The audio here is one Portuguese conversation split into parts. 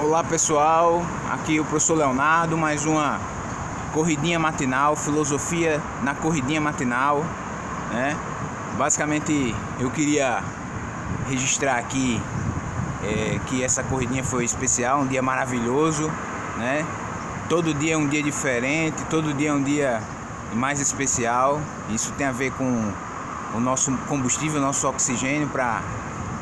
Olá pessoal, aqui o professor Leonardo, mais uma corridinha matinal, filosofia na corridinha matinal, né? Basicamente eu queria registrar aqui que essa corridinha foi especial, um dia maravilhoso, né? Todo dia é um dia diferente, todo dia é um dia mais especial. Isso tem a ver com o nosso combustível, o nosso oxigênio para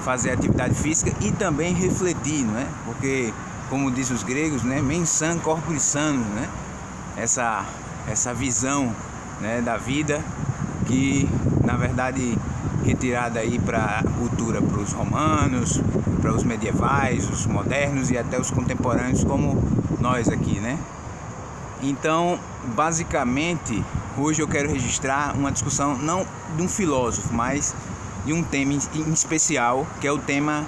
fazer atividade física e também refletir, né? Porque, como diz os gregos, né? Mens sana corpore sano, né? Essa visão, né, da vida que, na verdade, retirada aí para a cultura, para os romanos, para os medievais, os modernos e até os contemporâneos como nós aqui, né? Então, basicamente, hoje eu quero registrar uma discussão não de um filósofo, mas de um tema em especial, que é o tema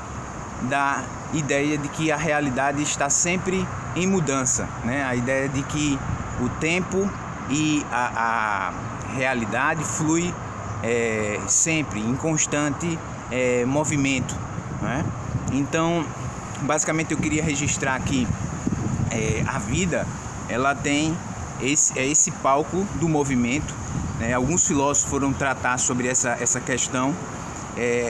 da ideia de que a realidade está sempre em mudança, né? A ideia de que o tempo e a realidade flui sempre em constante movimento, né? Então, basicamente eu queria registrar aqui a vida, ela tem esse palco do movimento, né? Alguns filósofos foram tratar sobre essa questão.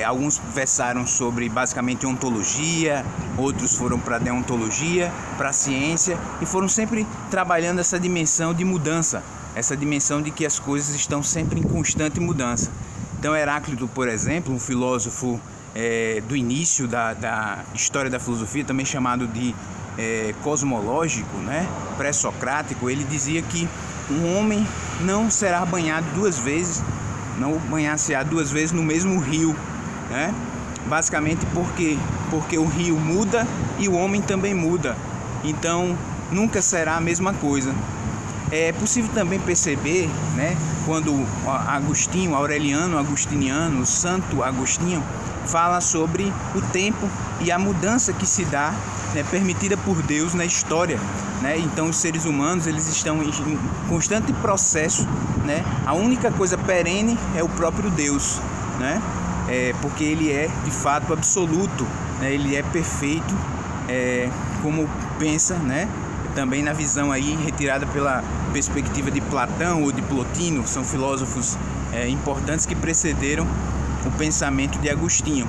Alguns versaram sobre basicamente ontologia, outros foram para deontologia, para a ciência, e foram sempre trabalhando essa dimensão de mudança, essa dimensão de que as coisas estão sempre em constante mudança. Então Heráclito, por exemplo, um filósofo do início da história da filosofia, também chamado de cosmológico, né, pré-socrático, ele dizia que um homem não será banhado duas vezes, não banhar-se-á duas vezes no mesmo rio, né? Basicamente porque o rio muda e o homem também muda, então nunca será a mesma coisa. É possível também perceber, né, quando Agostinho, Aureliano Agostiniano, o Santo Agostinho, fala sobre o tempo e a mudança que se dá, né, permitida por Deus na história, né? Então os seres humanos, eles estão em constante processo, né? A única coisa perene é o próprio Deus, né? Porque ele é de fato absoluto, né? Ele é perfeito, como pensa, né? Também na visão aí retirada pela perspectiva de Platão ou de Plotino, são filósofos importantes que precederam o pensamento de Agostinho.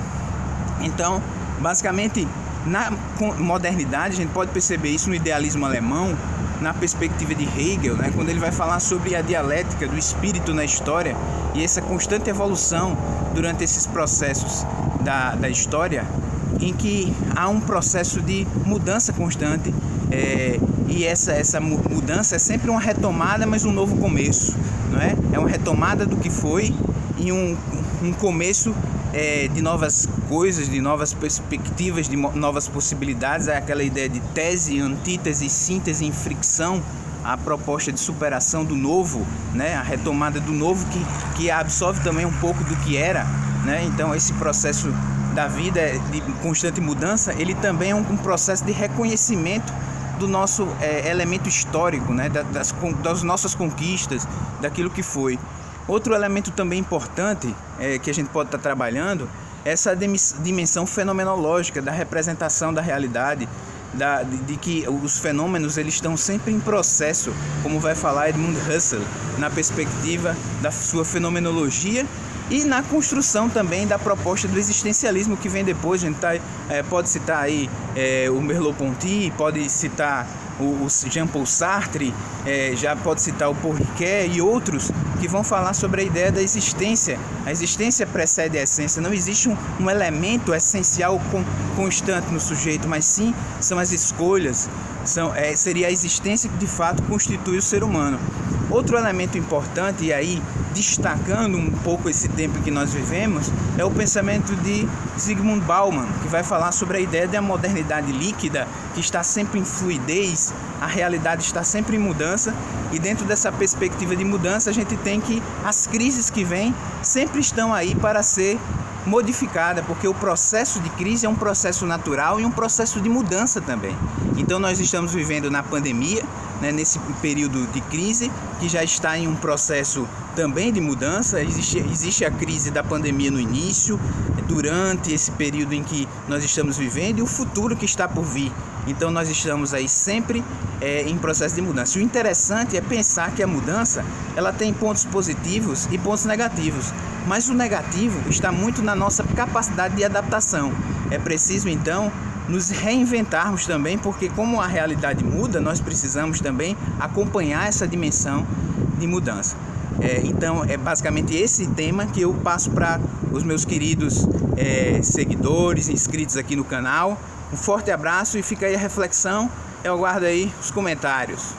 Então, basicamente, na modernidade, a gente pode perceber isso no idealismo alemão, na perspectiva de Hegel, né, quando ele vai falar sobre a dialética do espírito na história e essa constante evolução durante esses processos da história, em que há um processo de mudança constante, e essa mudança é sempre uma retomada, mas um novo começo, não é? É uma retomada do que foi e um começo de novas coisas, de novas perspectivas, de novas possibilidades. É aquela ideia de tese, antítese, síntese em fricção, a proposta de superação do novo, né? A retomada do novo que absorve também um pouco do que era, né? Então esse processo da vida de constante mudança, ele também é um processo de reconhecimento do nosso elemento histórico, né? Das nossas conquistas, daquilo que foi. Outro elemento também importante que a gente pode estar trabalhando é essa dimensão fenomenológica da representação da realidade, de que os fenômenos, eles estão sempre em processo, como vai falar Edmund Husserl, na perspectiva da sua fenomenologia e na construção também da proposta do existencialismo que vem depois. A gente pode citar aí o Merleau-Ponty, pode citar o Jean-Paul Sartre, já pode citar o Paul Ricoeur e outros que vão falar sobre a ideia da existência. A existência precede a essência, não existe um elemento essencial constante no sujeito, mas sim são as escolhas, seria a existência que de fato constitui o ser humano. Outro elemento importante, e aí destacando um pouco esse tempo que nós vivemos, é o pensamento de Zygmunt Bauman, que vai falar sobre a ideia da modernidade líquida, que está sempre em fluidez, a realidade está sempre em mudança, e dentro dessa perspectiva de mudança a gente tem que as crises que vêm sempre estão aí para ser modificada, porque o processo de crise é um processo natural e um processo de mudança também. Então nós estamos vivendo na pandemia, né, nesse período de crise, que já está em um processo também de mudança. Existe a crise da pandemia no início, durante esse período em que nós estamos vivendo, e o futuro que está por vir. Então nós estamos aí sempre em processo de mudança. E o interessante é pensar que a mudança ela tem pontos positivos e pontos negativos, mas o negativo está muito na nossa capacidade de adaptação. É preciso então nos reinventarmos também, porque como a realidade muda, nós precisamos também acompanhar essa dimensão de mudança. Então é basicamente esse tema que eu passo para os meus queridos seguidores, inscritos aqui no canal. Um forte abraço e fica aí a reflexão. Eu aguardo aí os comentários.